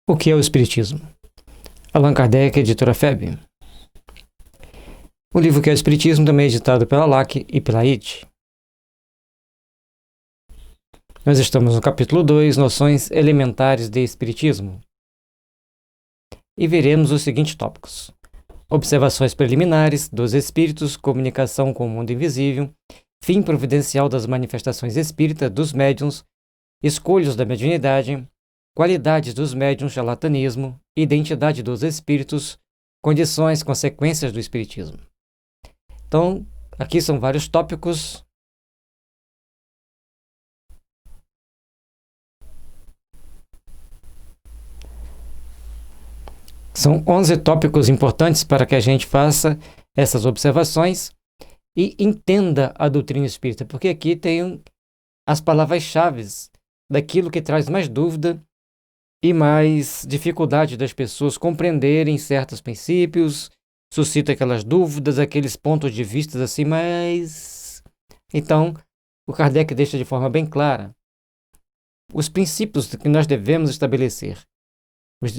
O que é o Espiritismo? Allan Kardec, editora FEB. O livro que é o Espiritismo também é editado pela LAC e pela IT. Nós estamos no capítulo 2, Noções Elementares de Espiritismo. E veremos os seguintes tópicos: observações preliminares dos espíritos, comunicação com o mundo invisível, fim providencial das manifestações espíritas dos médiuns, escolhas da mediunidade, qualidades dos médiuns, charlatanismo, identidade dos espíritos, condições, consequências do espiritismo. Então, aqui são vários tópicos. São 11 tópicos importantes para que a gente faça essas observações e entenda a doutrina espírita, porque aqui tem as palavras-chave daquilo que traz mais dúvida e mais dificuldade das pessoas compreenderem certos princípios, suscita aquelas dúvidas, aqueles pontos de vista assim, mas... Então, o Kardec deixa de forma bem clara os princípios que nós devemos estabelecer,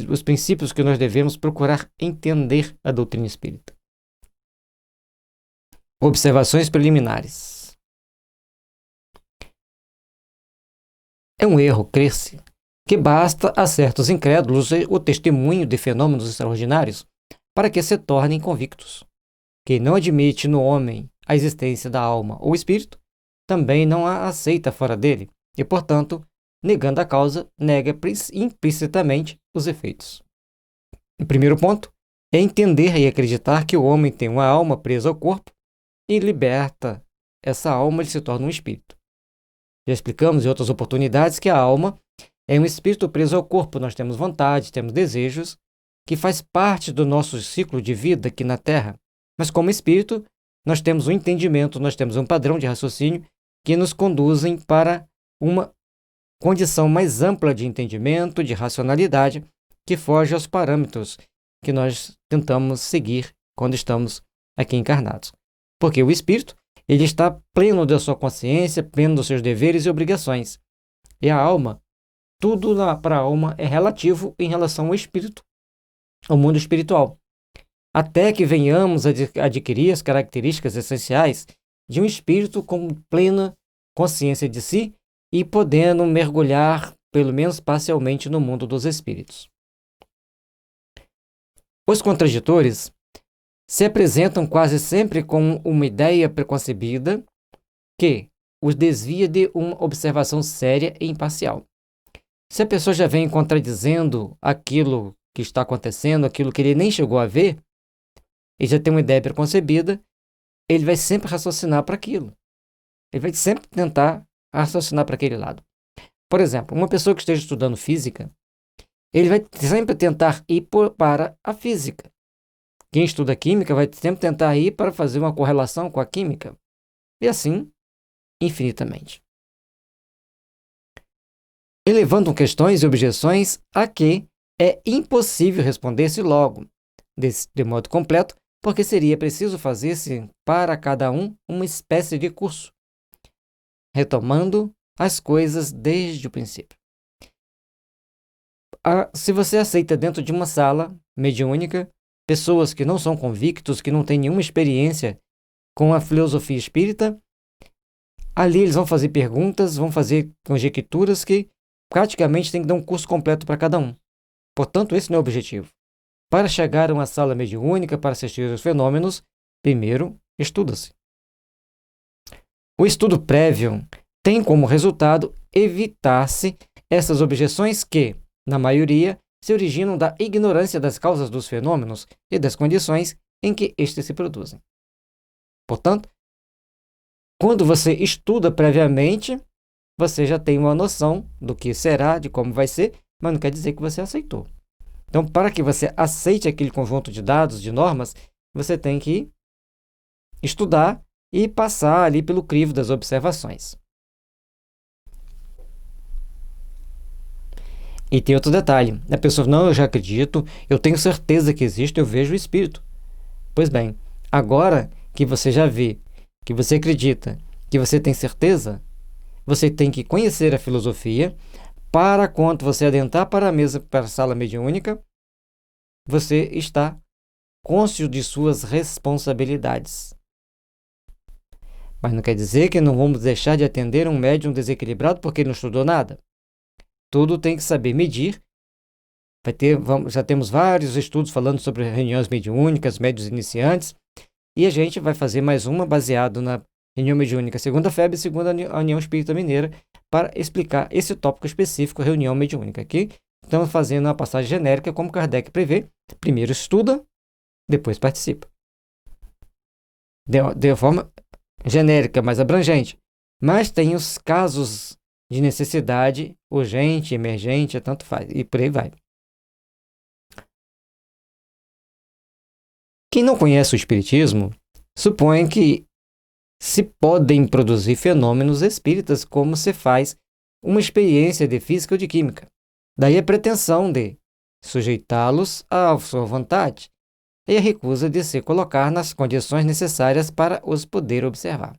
os princípios que nós devemos procurar entender a doutrina espírita. Observações preliminares. É um erro crer-se que basta a certos incrédulos o testemunho de fenômenos extraordinários para que se tornem convictos. Quem não admite no homem a existência da alma ou espírito, também não a aceita fora dele e, portanto, negando a causa, nega implicitamente os efeitos. O primeiro ponto é entender e acreditar que o homem tem uma alma presa ao corpo e liberta essa alma, ele se torna um espírito. Já explicamos em outras oportunidades que a alma é um espírito preso ao corpo. Nós temos vontade, temos desejos, que faz parte do nosso ciclo de vida aqui na Terra. Mas como espírito, nós temos um entendimento, nós temos um padrão de raciocínio que nos conduzem para uma condição mais ampla de entendimento, de racionalidade, que foge aos parâmetros que nós tentamos seguir quando estamos aqui encarnados. Porque o espírito, ele está pleno da sua consciência, pleno dos seus deveres e obrigações. E a alma, tudo para a alma é relativo em relação ao espírito, ao mundo espiritual. Até que venhamos a adquirir as características essenciais de um espírito com plena consciência de si e podendo mergulhar, pelo menos parcialmente, no mundo dos espíritos. Os contraditores se apresentam quase sempre com uma ideia preconcebida que os desvia de uma observação séria e imparcial. Se a pessoa já vem contradizendo aquilo que está acontecendo, aquilo que ele nem chegou a ver, e já tem uma ideia preconcebida, ele vai sempre raciocinar para aquilo. Ele vai sempre tentar raciocinar para aquele lado. Por exemplo, uma pessoa que esteja estudando física, ele vai sempre tentar ir para a física. Quem estuda química vai sempre tentar ir para fazer uma correlação com a química. E assim, infinitamente. Elevando questões e objeções a que é impossível responder-se logo, de modo completo, porque seria preciso fazer-se para cada um uma espécie de curso, retomando as coisas desde o princípio. Se você aceita dentro de uma sala mediúnica pessoas que não são convictos, que não têm nenhuma experiência com a filosofia espírita, ali eles vão fazer perguntas, vão fazer conjecturas que praticamente tem que dar um curso completo para cada um. Portanto, esse não é o objetivo. Para chegar a uma sala mediúnica, para assistir aos fenômenos, primeiro estuda-se. O estudo prévio tem como resultado evitar-se essas objeções que, na maioria, se originam da ignorância das causas dos fenômenos e das condições em que estes se produzem. Portanto, quando você estuda previamente, você já tem uma noção do que será, de como vai ser, mas não quer dizer que você aceitou. Então, para que você aceite aquele conjunto de dados, de normas, você tem que estudar e passar ali pelo crivo das observações. E tem outro detalhe. A pessoa, não, eu já acredito, eu tenho certeza que existe, eu vejo o espírito. Pois bem, agora que você já vê, que você acredita, que você tem certeza, você tem que conhecer a filosofia para quando você adentrar para a mesa, para a sala mediúnica, você está cônscio de suas responsabilidades. Mas não quer dizer que não vamos deixar de atender um médium desequilibrado porque ele não estudou nada. Tudo tem que saber medir. Já temos vários estudos falando sobre reuniões mediúnicas, médiuns iniciantes, e a gente vai fazer mais uma baseado na reunião mediúnica segunda FEB e segunda União Espírita Mineira para explicar esse tópico específico, reunião mediúnica. Aqui estamos fazendo uma passagem genérica, como Kardec prevê. Primeiro estuda, depois participa. De forma genérica, mais abrangente. Mas tem os casos de necessidade urgente, emergente, tanto faz. E por aí vai. Quem não conhece o Espiritismo supõe que se podem produzir fenômenos espíritas como se faz uma experiência de física ou de química. Daí a pretensão de sujeitá-los à sua vontade e a recusa de se colocar nas condições necessárias para os poder observar.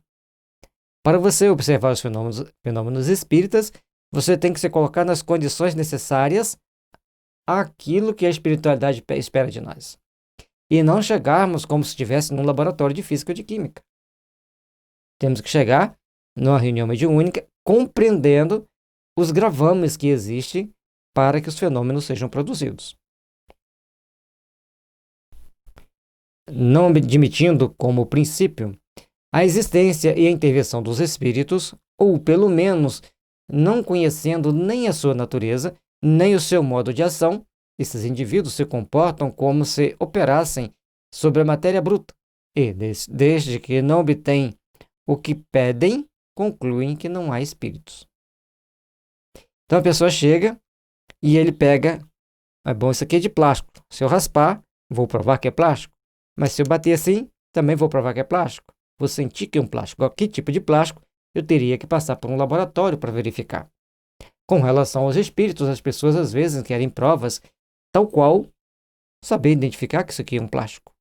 Para você observar os fenômenos espíritas, você tem que se colocar nas condições necessárias àquilo que a espiritualidade espera de nós. E não chegarmos como se estivesse num laboratório de física ou de química. Temos que chegar numa reunião mediúnica compreendendo os gravames que existem para que os fenômenos sejam produzidos. Não admitindo como princípio a existência e a intervenção dos espíritos, ou pelo menos não conhecendo nem a sua natureza, nem o seu modo de ação, esses indivíduos se comportam como se operassem sobre a matéria bruta e, desde que não obtêm o que pedem, concluem que não há espíritos. Então a pessoa chega e ele pega, bom, isso aqui é de plástico. Se eu raspar, vou provar que é plástico. Mas se eu bater assim, também vou provar que é plástico. Vou sentir que é um plástico. Que tipo de plástico eu teria que passar por um laboratório para verificar? Com relação aos espíritos, as pessoas às vezes querem provas tal qual saber identificar que isso aqui é um plástico.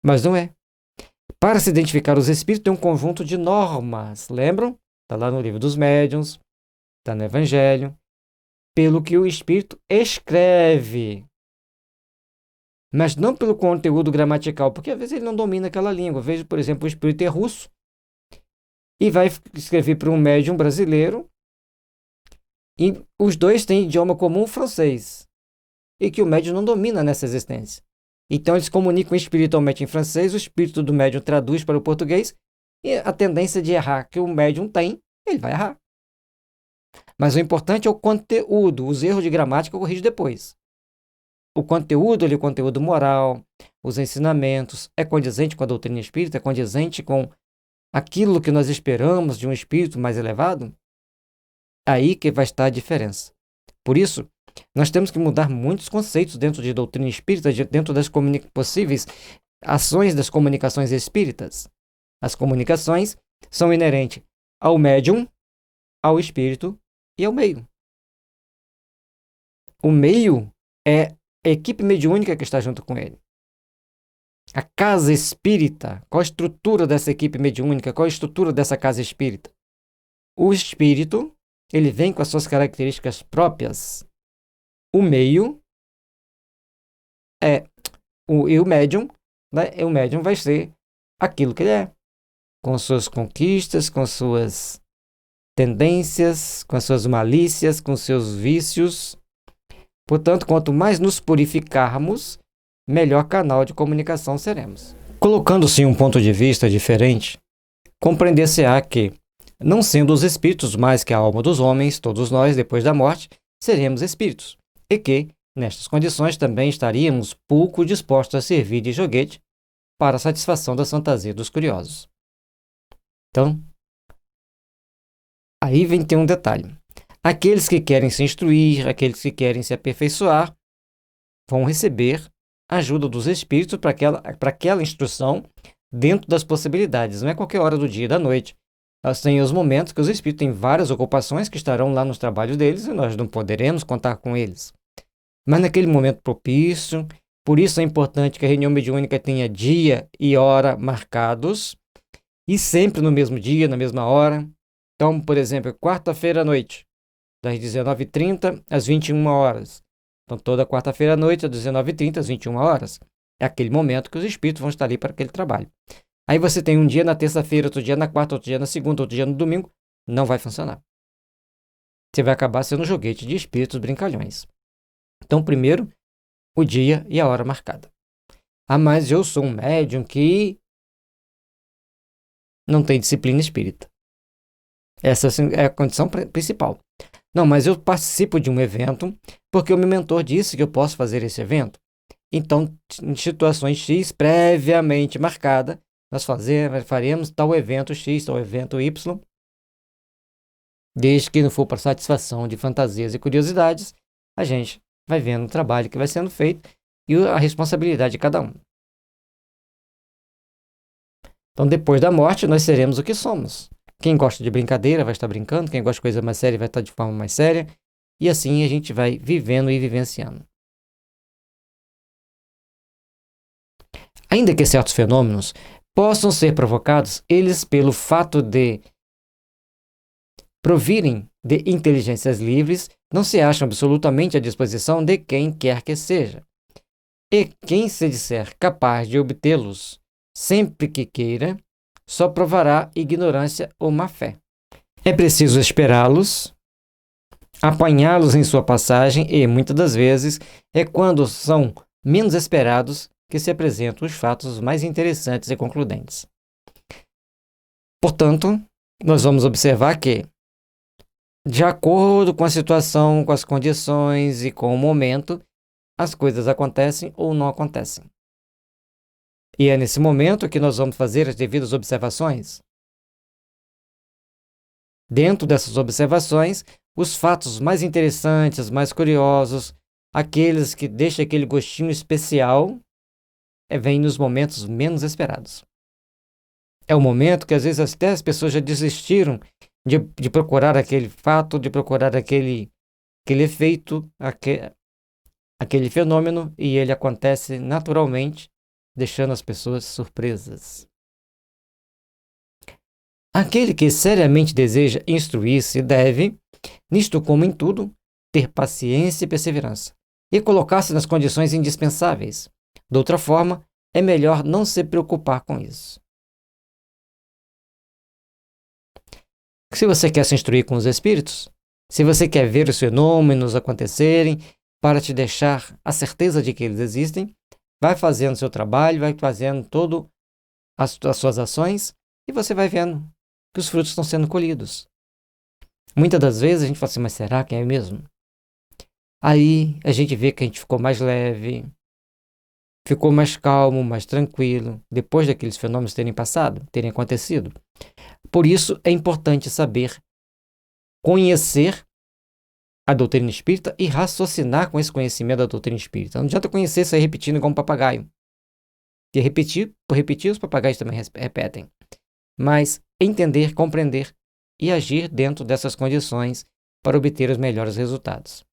Mas não é. Para se identificar os espíritos, tem um conjunto de normas. Lembram? Está lá no livro dos médiuns, está no Evangelho. Pelo que o espírito escreve. Mas não pelo conteúdo gramatical, porque às vezes ele não domina aquela língua. Veja, por exemplo, o espírito é russo e vai escrever para um médium brasileiro e os dois têm idioma comum, francês, e que o médium não domina nessa existência. Então eles comunicam espiritualmente em francês, o espírito do médium traduz para o português e a tendência de errar que o médium tem, ele vai errar. Mas o importante é o conteúdo, os erros de gramática eu corrijo depois. O conteúdo, o conteúdo moral, os ensinamentos, é condizente com a doutrina espírita, é condizente com aquilo que nós esperamos de um espírito mais elevado? Aí que vai estar a diferença. Por isso, nós temos que mudar muitos conceitos dentro de doutrina espírita, dentro das possíveis ações das comunicações espíritas. As comunicações são inerentes ao médium, ao espírito e ao meio. O meio é a equipe mediúnica que está junto com ele. A casa espírita, qual a estrutura dessa equipe mediúnica, qual a estrutura dessa casa espírita? O espírito, ele vem com as suas características próprias. O meio e o médium, né? O médium vai ser aquilo que ele é, com suas conquistas, com suas tendências, com suas malícias, com seus vícios. Portanto, quanto mais nos purificarmos, melhor canal de comunicação seremos. Colocando-se em um ponto de vista diferente, compreender-se-á que, não sendo os espíritos mais que a alma dos homens, todos nós, depois da morte, seremos espíritos, e que, nestas condições, também estaríamos pouco dispostos a servir de joguete para a satisfação da fantasia dos curiosos. Então, aí tem um detalhe. Aqueles que querem se instruir, aqueles que querem se aperfeiçoar, vão receber a ajuda dos espíritos para aquela instrução dentro das possibilidades. Não é qualquer hora do dia e da noite. Tem os momentos que os espíritos têm várias ocupações que estarão lá nos trabalhos deles e nós não poderemos contar com eles. Mas naquele momento propício, por isso é importante que a reunião mediúnica tenha dia e hora marcados e sempre no mesmo dia, na mesma hora. Então, por exemplo, quarta-feira à noite, das 19h30 às 21 horas. Então, toda quarta-feira à noite, às 19h30 às 21 horas. É aquele momento que os espíritos vão estar ali para aquele trabalho. Aí você tem um dia na terça-feira, outro dia na quarta, outro dia na segunda, outro dia no domingo. Não vai funcionar. Você vai acabar sendo um joguete de espíritos brincalhões. Então, primeiro, o dia e a hora marcada. Ah, mas eu sou um médium que não tem disciplina espírita. Essa é a condição principal. Não, mas eu participo de um evento porque o meu mentor disse que eu posso fazer esse evento. Então, em situações X previamente marcada, nós faremos tal evento X, tal evento Y, desde que não for para satisfação de fantasias e curiosidades, a gente vai vendo o trabalho que vai sendo feito e a responsabilidade de cada um. Então, depois da morte, nós seremos o que somos. Quem gosta de brincadeira vai estar brincando, quem gosta de coisa mais séria vai estar de forma mais séria, e assim a gente vai vivendo e vivenciando. Ainda que certos fenômenos possam ser provocados, eles, pelo fato de provirem de inteligências livres, não se acham absolutamente à disposição de quem quer que seja. E quem se disser capaz de obtê-los sempre que queira, só provará ignorância ou má-fé. É preciso esperá-los, apanhá-los em sua passagem e, muitas das vezes, é quando são menos esperados que se apresentam os fatos mais interessantes e concludentes. Portanto, nós vamos observar que, de acordo com a situação, com as condições e com o momento, as coisas acontecem ou não acontecem. E é nesse momento que nós vamos fazer as devidas observações. Dentro dessas observações, os fatos mais interessantes, mais curiosos, aqueles que deixam aquele gostinho especial, vêm nos momentos menos esperados. É o momento que às vezes até as pessoas já desistiram de procurar aquele fato, de procurar aquele efeito, aquele fenômeno, e ele acontece naturalmente, deixando as pessoas surpresas. Aquele que seriamente deseja instruir-se deve, nisto como em tudo, ter paciência e perseverança, e colocar-se nas condições indispensáveis. De outra forma, é melhor não se preocupar com isso. Se você quer se instruir com os espíritos, se você quer ver os fenômenos acontecerem, para te deixar a certeza de que eles existem, vai fazendo seu trabalho, vai fazendo todas as suas ações, e você vai vendo que os frutos estão sendo colhidos. Muitas das vezes a gente fala assim, mas será que é mesmo? Aí a gente vê que a gente ficou mais leve, ficou mais calmo, mais tranquilo, depois daqueles fenômenos terem passado, terem acontecido. Por isso é importante saber conhecer a doutrina espírita e raciocinar com esse conhecimento da doutrina espírita. Não adianta conhecer e sair repetindo igual um papagaio. E repetir, por repetir, os papagaios também repetem. Mas entender, compreender e agir dentro dessas condições para obter os melhores resultados.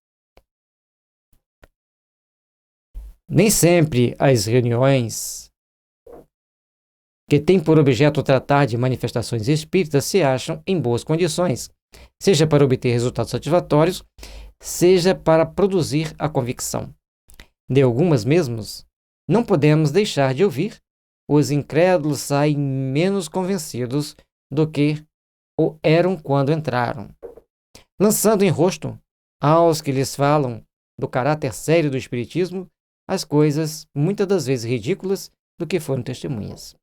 Nem sempre as reuniões que têm por objeto tratar de manifestações espíritas se acham em boas condições, seja para obter resultados satisfatórios, seja para produzir a convicção. De algumas mesmos, não podemos deixar de ouvir, os incrédulos saem menos convencidos do que o eram quando entraram, lançando em rosto aos que lhes falam do caráter sério do espiritismo as coisas, muitas das vezes ridículas, do que foram testemunhas.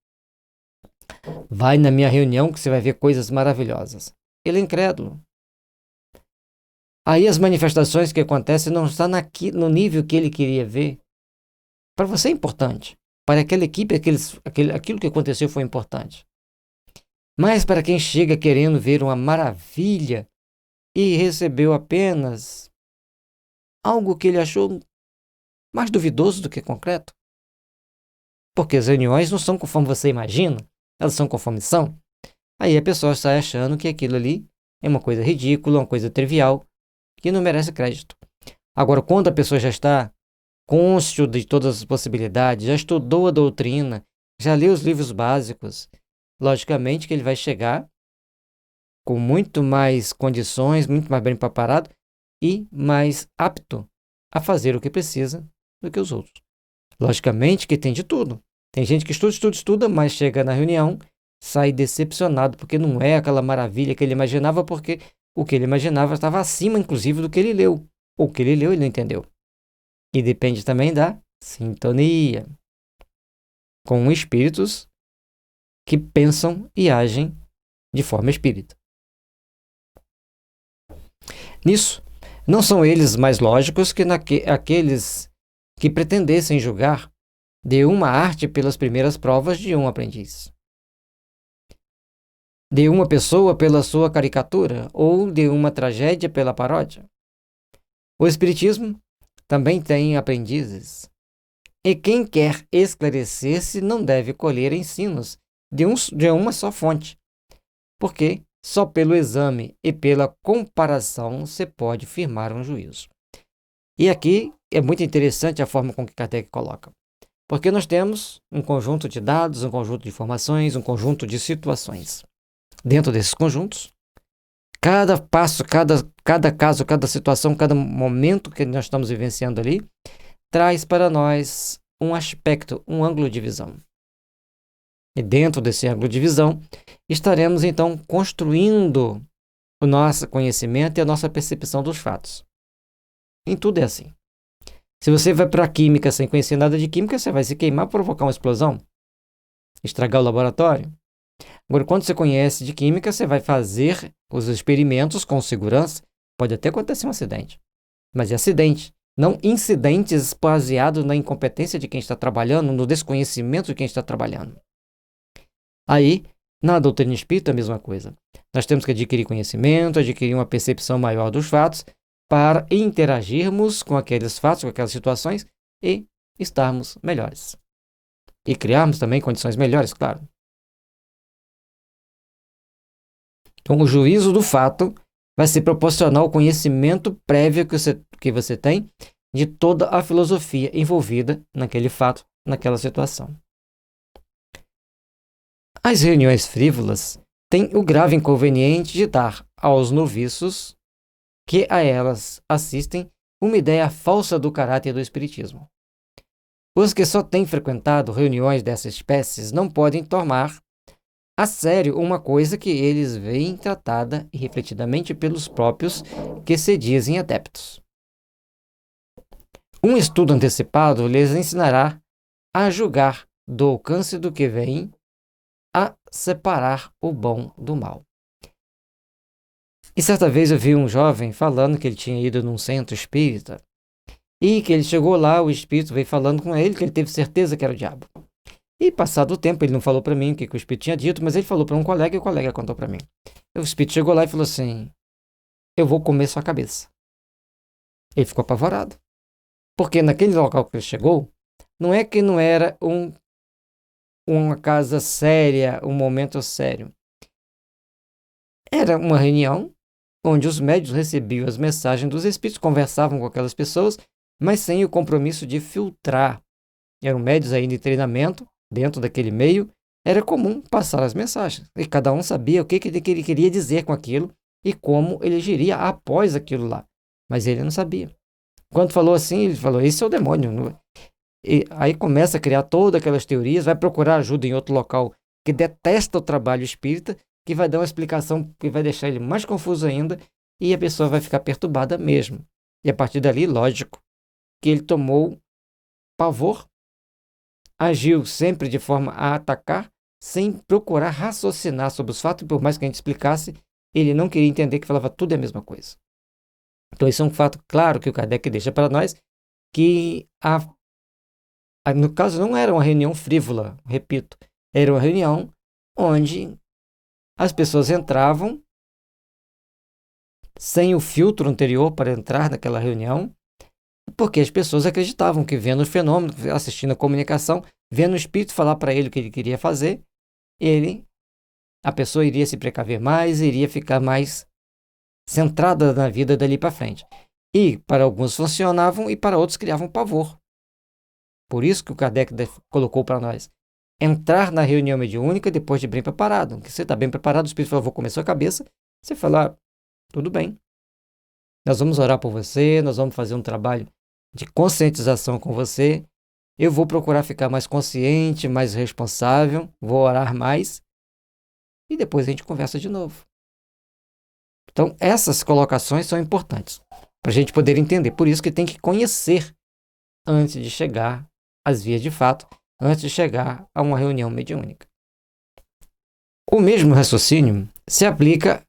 Vai na minha reunião que você vai ver coisas maravilhosas. Ele é incrédulo. Aí as manifestações que acontecem não estão no nível que ele queria ver. Para você é importante. Para aquela equipe, aquilo que aconteceu foi importante. Mas para quem chega querendo ver uma maravilha e recebeu apenas algo que ele achou mais duvidoso do que concreto. Porque as reuniões não são conforme você imagina, elas são conforme são. Aí a pessoa sai achando que aquilo ali é uma coisa ridícula, uma coisa trivial, que não merece crédito. Agora, quando a pessoa já está cônscio de todas as possibilidades, já estudou a doutrina, já leu os livros básicos, logicamente que ele vai chegar com muito mais condições, muito mais bem preparado e mais apto a fazer o que precisa do que os outros. Logicamente que tem de tudo. Tem gente que estuda, mas chega na reunião, sai decepcionado, porque não é aquela maravilha que ele imaginava, porque o que ele imaginava estava acima, inclusive, do que ele leu. Ou o que ele leu, ele não entendeu. E depende também da sintonia com espíritos que pensam e agem de forma espírita. Nisso, não são eles mais lógicos que aqueles que pretendessem julgar de uma arte pelas primeiras provas de um aprendiz, de uma pessoa pela sua caricatura ou de uma tragédia pela paródia. O Espiritismo também tem aprendizes, e quem quer esclarecer-se não deve colher ensinos de uma só fonte, porque só pelo exame e pela comparação se pode firmar um juízo. E aqui é muito interessante a forma com que Kardec coloca. Porque nós temos um conjunto de dados, um conjunto de informações, um conjunto de situações. Dentro desses conjuntos, cada passo, cada caso, cada situação, cada momento que nós estamos vivenciando ali, traz para nós um aspecto, um ângulo de visão. E dentro desse ângulo de visão, estaremos então construindo o nosso conhecimento e a nossa percepção dos fatos. Em tudo é assim. Se você vai para a química sem conhecer nada de química, você vai se queimar, provocar uma explosão, estragar o laboratório. Agora, quando você conhece de química, você vai fazer os experimentos com segurança. Pode até acontecer um acidente, mas é acidente, não incidentes baseados na incompetência de quem está trabalhando, no desconhecimento de quem está trabalhando. Aí, na doutrina espírita, a mesma coisa. Nós temos que adquirir conhecimento, adquirir uma percepção maior dos fatos, para interagirmos com aqueles fatos, com aquelas situações e estarmos melhores. E criarmos também condições melhores, claro. Então, o juízo do fato vai se proporcionar ao conhecimento prévio que você tem de toda a filosofia envolvida naquele fato, naquela situação. As reuniões frívolas têm o grave inconveniente de dar aos noviços que a elas assistem uma ideia falsa do caráter do espiritismo. Os que só têm frequentado reuniões dessas espécies não podem tomar a sério uma coisa que eles veem tratada e refletidamente pelos próprios que se dizem adeptos. Um estudo antecipado lhes ensinará a julgar do alcance do que vem, a separar o bom do mal. E certa vez eu vi um jovem falando que ele tinha ido num centro espírita e que ele chegou lá, o espírito veio falando com ele, que ele teve certeza que era o diabo. E passado o tempo, ele não falou para mim o que o espírito tinha dito, mas ele falou para um colega e o colega contou para mim. E o espírito chegou lá e falou assim: eu vou comer sua cabeça. Ele ficou apavorado. Porque naquele local que ele chegou, não é que não era uma casa séria, um momento sério. Era uma reunião onde os médiuns recebiam as mensagens dos espíritos, conversavam com aquelas pessoas, mas sem o compromisso de filtrar. Eram médiuns ainda em treinamento, dentro daquele meio, era comum passar as mensagens. E cada um sabia o que ele queria dizer com aquilo e como ele agiria após aquilo lá. Mas ele não sabia. Quando falou assim, ele falou: esse é o demônio. E aí começa a criar todas aquelas teorias, vai procurar ajuda em outro local que detesta o trabalho espírita, que vai dar uma explicação que vai deixar ele mais confuso ainda, e a pessoa vai ficar perturbada mesmo. E a partir dali, lógico, que ele tomou pavor, agiu sempre de forma a atacar, sem procurar raciocinar sobre os fatos, e por mais que a gente explicasse, ele não queria entender que falava tudo é a mesma coisa. Então isso é um fato claro que o Kardec deixa para nós, que no caso não era uma reunião frívola, repito, era uma reunião onde as pessoas entravam sem o filtro anterior para entrar naquela reunião, porque as pessoas acreditavam que vendo o fenômeno, assistindo a comunicação, vendo o espírito falar para ele o que ele queria fazer, a pessoa iria se precaver mais, iria ficar mais centrada na vida dali para frente. E para alguns funcionavam e para outros criavam pavor. Por isso que o Kardec colocou para nós: entrar na reunião mediúnica depois de bem preparado. Que você está bem preparado, o espírito falou: vou comer sua cabeça. Você fala: tudo bem. nós vamos orar por você, nós vamos fazer um trabalho de conscientização com você. Eu vou procurar ficar mais consciente, mais responsável, vou orar mais e depois a gente conversa de novo. Então, essas colocações são importantes para a gente poder entender. Por isso que tem que conhecer antes de chegar às vias de fato, antes de chegar a uma reunião mediúnica. O mesmo raciocínio se aplica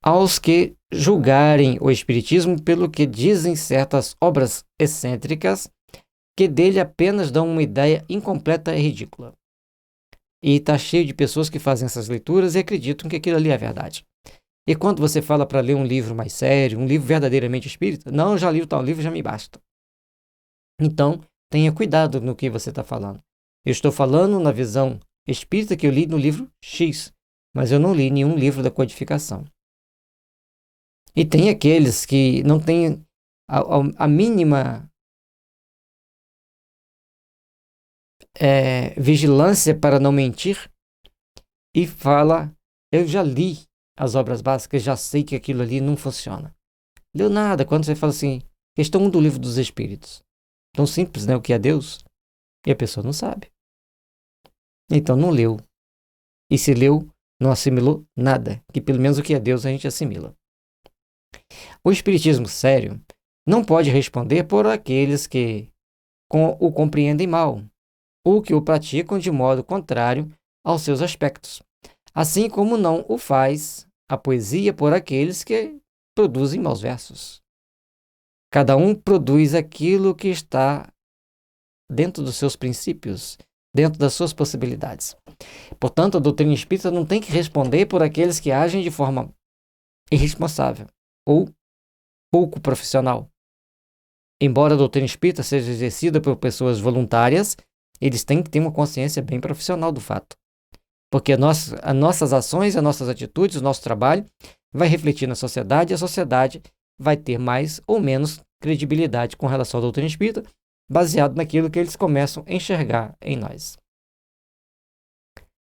aos que julgarem o Espiritismo pelo que dizem certas obras excêntricas que dele apenas dão uma ideia incompleta e ridícula. E está cheio de pessoas que fazem essas leituras e acreditam que aquilo ali é verdade. E quando você fala para ler um livro mais sério, um livro verdadeiramente espírita, não, eu já li o tal livro, já me basta. Então, tenha cuidado no que você está falando. Eu estou falando na visão espírita que eu li no livro X, mas eu não li nenhum livro da codificação. E tem aqueles que não têm a mínima vigilância para não mentir e fala, eu já li as obras básicas, já sei que aquilo ali não funciona. Leu nada quando você fala assim, questão 1 do livro dos Espíritos. Tão simples, né? O que é Deus? E a pessoa não sabe. Então não leu. E se leu, não assimilou nada, que pelo menos o que é Deus a gente assimila. O Espiritismo sério não pode responder por aqueles que o compreendem mal, ou que o praticam de modo contrário aos seus aspectos, assim como não o faz a poesia por aqueles que produzem maus versos. Cada um produz aquilo que está dentro dos seus princípios, dentro das suas possibilidades. Portanto, a doutrina espírita não tem que responder por aqueles que agem de forma irresponsável ou pouco profissional. Embora a doutrina espírita seja exercida por pessoas voluntárias, eles têm que ter uma consciência bem profissional do fato. Porque as nossas ações, as nossas atitudes, o nosso trabalho vai refletir na sociedade e a sociedade vai ter mais ou menos credibilidade com relação à doutrina espírita, baseado naquilo que eles começam a enxergar em nós.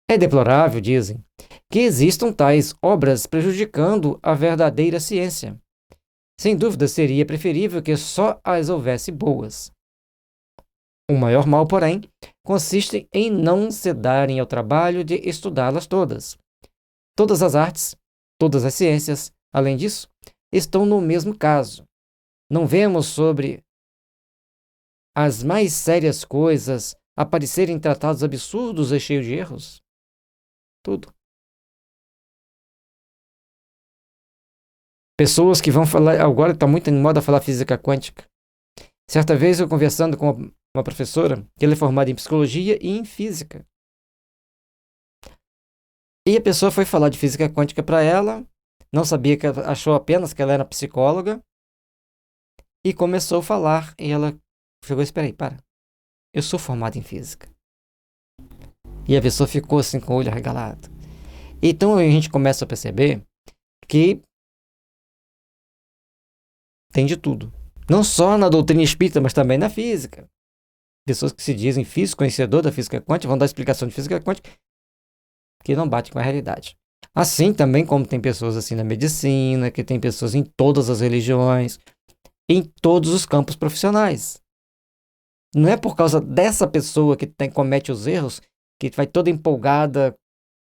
É deplorável, dizem, que existam tais obras prejudicando a verdadeira ciência. Sem dúvida, seria preferível que só as houvesse boas. O maior mal, porém, consiste em não se darem ao trabalho de estudá-las todas. Todas as artes, todas as ciências, além disso, estão no mesmo caso. Não vemos sobre as mais sérias coisas aparecerem tratados absurdos e cheios de erros? Tudo. Pessoas que vão falar, agora está muito em moda falar física quântica. Certa vez eu conversando com uma professora, que ela é formada em psicologia e em física. E a pessoa foi falar de física quântica para ela, não sabia, que achou apenas que ela era psicóloga, e começou a falar, e ela chegou, espera aí, para, eu sou formada em física. E a pessoa ficou assim com o olho arregalado. Então a gente começa a perceber que tem de tudo. Não só na doutrina espírita, mas também na física. Pessoas que se dizem físico, conhecedor da física quântica, vão dar explicação de física quântica que não bate com a realidade. Assim também como tem pessoas assim na medicina, que tem pessoas em todas as religiões, em todos os campos profissionais. Não é por causa dessa pessoa que comete os erros, que vai toda empolgada,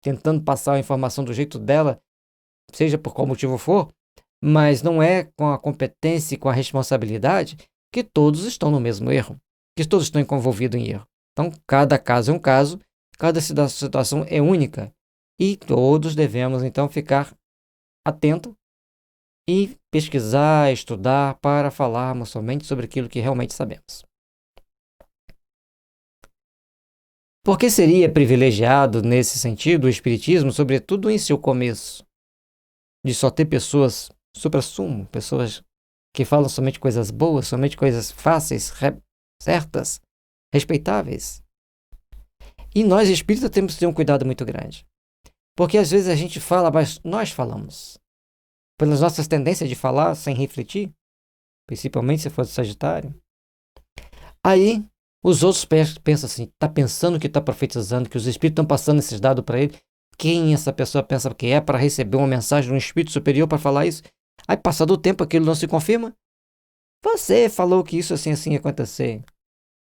tentando passar a informação do jeito dela, seja por qual motivo for, mas não é com a competência e com a responsabilidade que todos estão no mesmo erro, que todos estão envolvidos em erro. Então, cada caso é um caso, cada situação é única e todos devemos, então, ficar atentos e pesquisar, estudar para falarmos somente sobre aquilo que realmente sabemos. Por que seria privilegiado, nesse sentido, o Espiritismo, sobretudo em seu começo, de só ter pessoas supra-sumo, pessoas que falam somente coisas boas, somente coisas fáceis, certas, respeitáveis? E nós, espíritas, temos que ter um cuidado muito grande. Porque às vezes a gente fala, mas nós falamos. Pelas nossas tendências de falar sem refletir, principalmente se for de Sagitário. Aí, os outros pensam assim, está pensando que está profetizando, que os espíritos estão passando esses dados para ele. Quem essa pessoa pensa que é para receber uma mensagem de um espírito superior para falar isso? Aí, passado o tempo, aquilo não se confirma. Você falou que isso assim ia acontecer.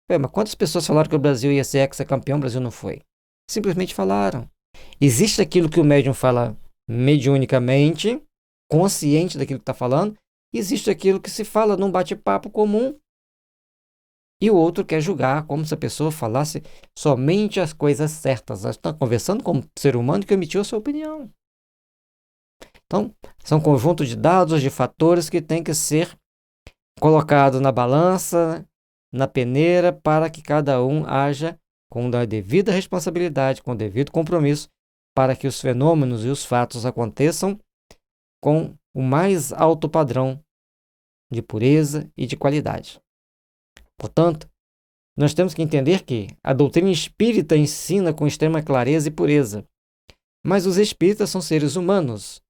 Mas quantas pessoas falaram que o Brasil ia ser hexacampeão, o Brasil não foi? Simplesmente falaram. Existe aquilo que o médium fala mediunicamente, consciente daquilo que está falando. Existe aquilo que se fala num bate-papo comum. E o outro quer julgar como se a pessoa falasse somente as coisas certas. Ela está conversando com um ser humano que emitiu a sua opinião. Então, são um conjunto de dados, de fatores que tem que ser colocado na balança, na peneira, para que cada um haja com a devida responsabilidade, com o devido compromisso, para que os fenômenos e os fatos aconteçam com o mais alto padrão de pureza e de qualidade. Portanto, nós temos que entender que a doutrina espírita ensina com extrema clareza e pureza, mas os espíritas são seres humanos,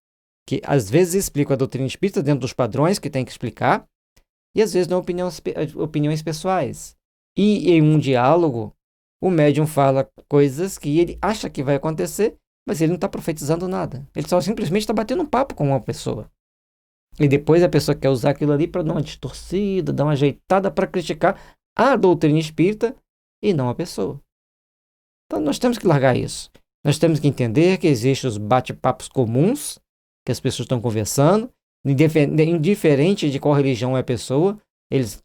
que às vezes explicam a doutrina espírita dentro dos padrões que tem que explicar, e às vezes dão opiniões pessoais. E em um diálogo, o médium fala coisas que ele acha que vai acontecer, mas ele não está profetizando nada. Ele só simplesmente está batendo um papo com uma pessoa. E depois a pessoa quer usar aquilo ali para dar uma distorcida, dar uma ajeitada para criticar a doutrina espírita e não a pessoa. Então nós temos que largar isso. Nós temos que entender que existem os bate-papos comuns, que as pessoas estão conversando, indiferente de qual religião é a pessoa, eles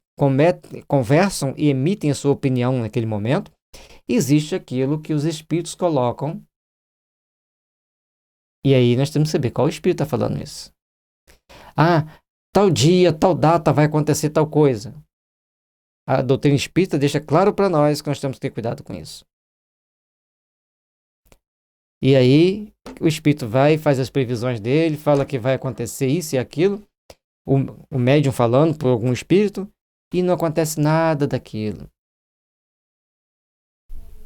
conversam e emitem a sua opinião naquele momento. Existe aquilo que os espíritos colocam. E aí nós temos que saber qual espírito está falando isso. Tal dia, tal data vai acontecer tal coisa. A doutrina espírita deixa claro para nós que nós temos que ter cuidado com isso. E aí o espírito vai e faz as previsões dele, fala que vai acontecer isso e aquilo, o médium falando por algum espírito, e não acontece nada daquilo.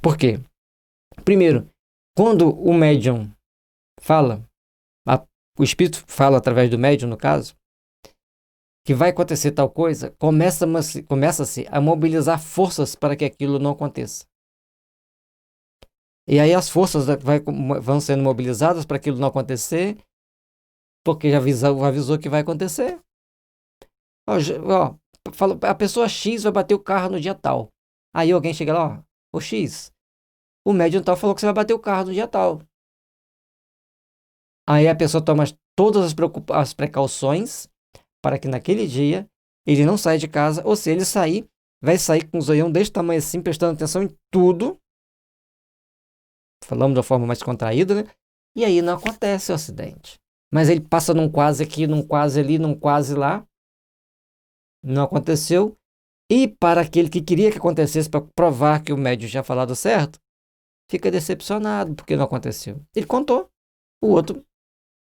Por quê? Primeiro, quando o médium fala, o espírito fala através do médium, no caso, que vai acontecer tal coisa, começa-se a mobilizar forças para que aquilo não aconteça. E aí as forças vão sendo mobilizadas para aquilo não acontecer, porque já avisou que vai acontecer. A pessoa X vai bater o carro no dia tal. Aí alguém chega lá, o X, o médium tal falou que você vai bater o carro no dia tal. Aí a pessoa toma todas as precauções para que naquele dia ele não saia de casa, ou se ele sair, vai sair com um zoião desse tamanho assim, prestando atenção em tudo. Falamos de uma forma mais contraída, né? E aí não acontece o acidente. Mas ele passa num quase aqui, num quase ali, num quase lá. Não aconteceu. E para aquele que queria que acontecesse, para provar que o médium tinha falado certo, fica decepcionado porque não aconteceu. Ele contou. O outro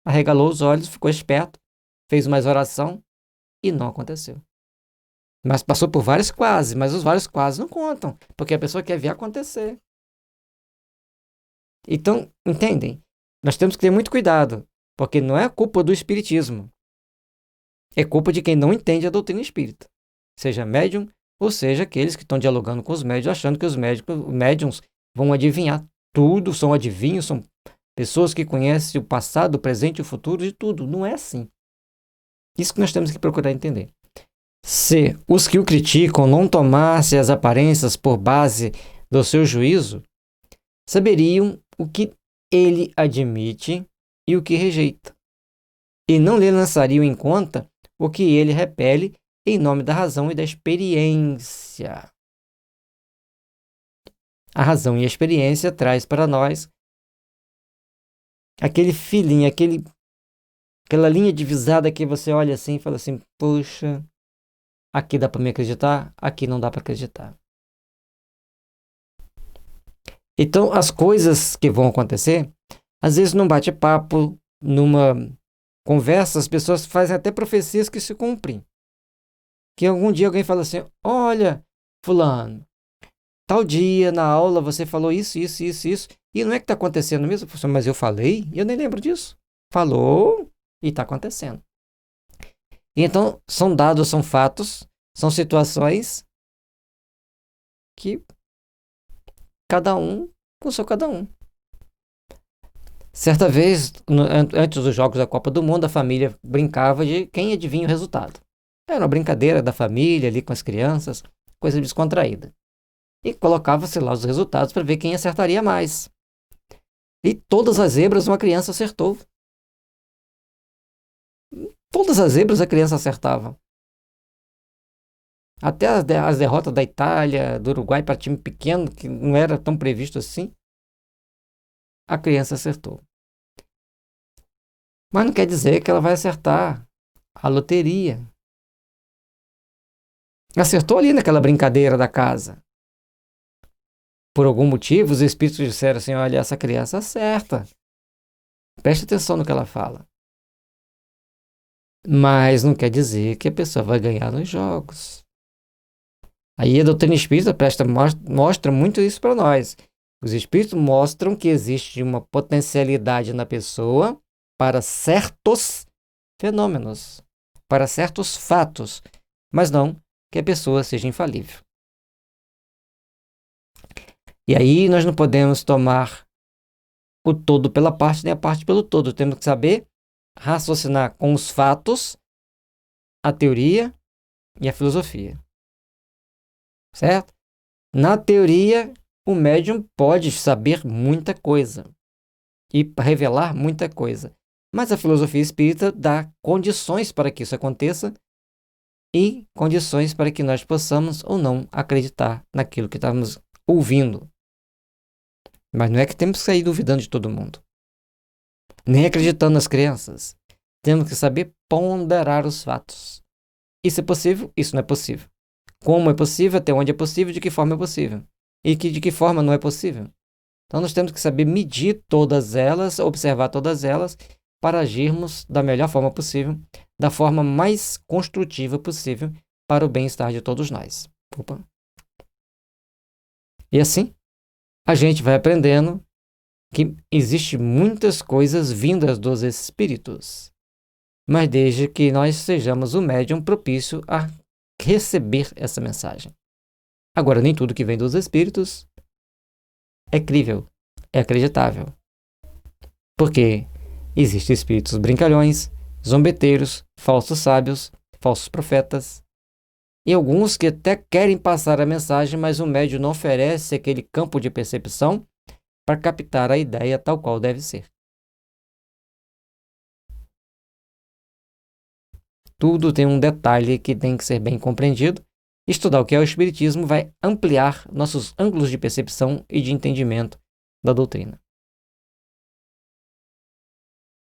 arregalou os olhos, ficou esperto, fez mais oração e não aconteceu. Mas passou por vários quase, mas os vários quase não contam, porque a pessoa quer ver acontecer. Então, entendem? Nós temos que ter muito cuidado, porque não é culpa do espiritismo. É culpa de quem não entende a doutrina espírita. Seja médium, ou seja aqueles que estão dialogando com os médiuns, achando que os médiuns vão adivinhar tudo, são adivinhos, são pessoas que conhecem o passado, o presente e o futuro de tudo. Não é assim. Isso que nós temos que procurar entender. Se os que o criticam não tomassem as aparências por base do seu juízo, saberiam o que ele admite e o que rejeita, e não lhe lançariam em conta o que ele repele em nome da razão e da experiência. A razão e a experiência traz para nós aquele feeling, aquela linha divisada que você olha assim e fala assim, poxa, aqui dá para me acreditar, aqui não dá para acreditar. Então, as coisas que vão acontecer, às vezes num bate-papo, numa conversa, as pessoas fazem até profecias que se cumprem. Que algum dia alguém fala assim, olha, fulano, tal dia na aula você falou isso, e não é que está acontecendo mesmo? Mas eu falei e eu nem lembro disso. Falou e está acontecendo. E então, são dados, são fatos, são situações que cada um com seu cada um. Certa vez, antes dos Jogos da Copa do Mundo, a família brincava de quem adivinha o resultado. Era uma brincadeira da família ali com as crianças, coisa descontraída. E colocava-se lá os resultados para ver quem acertaria mais. E todas as zebras uma criança acertou. Todas as zebras a criança acertava. Até as derrotas da Itália, do Uruguai para time pequeno, que não era tão previsto assim, a criança acertou. Mas não quer dizer que ela vai acertar a loteria. Acertou ali naquela brincadeira da casa. Por algum motivo, os espíritos disseram assim: olha, essa criança acerta. Preste atenção no que ela fala. Mas não quer dizer que a pessoa vai ganhar nos jogos. Aí a doutrina espírita mostra muito isso para nós. Os espíritos mostram que existe uma potencialidade na pessoa para certos fenômenos, para certos fatos, mas não que a pessoa seja infalível. E aí nós não podemos tomar o todo pela parte, nem a parte pelo todo. Temos que saber raciocinar com os fatos, a teoria e a filosofia. Certo? Na teoria, o médium pode saber muita coisa e revelar muita coisa. Mas a filosofia espírita dá condições para que isso aconteça e condições para que nós possamos ou não acreditar naquilo que estamos ouvindo. Mas não é que temos que sair duvidando de todo mundo, nem acreditando nas crianças. Temos que saber ponderar os fatos. Isso é possível, isso não é possível. Como é possível, até onde é possível, de que forma é possível. E de que forma não é possível. Então nós temos que saber medir todas elas, observar todas elas, para agirmos da melhor forma possível, da forma mais construtiva possível, para o bem-estar de todos nós. Opa. E assim, a gente vai aprendendo que existe muitas coisas vindas dos espíritos, mas desde que nós sejamos o médium propício a receber essa mensagem. Agora, nem tudo que vem dos espíritos é crível, é acreditável. Porque existem espíritos brincalhões, zombeteiros, falsos sábios, falsos profetas, e alguns que até querem passar a mensagem, mas o médium não oferece aquele campo de percepção para captar a ideia tal qual deve ser. Tudo tem um detalhe que tem que ser bem compreendido. Estudar o que é o Espiritismo vai ampliar nossos ângulos de percepção e de entendimento da doutrina.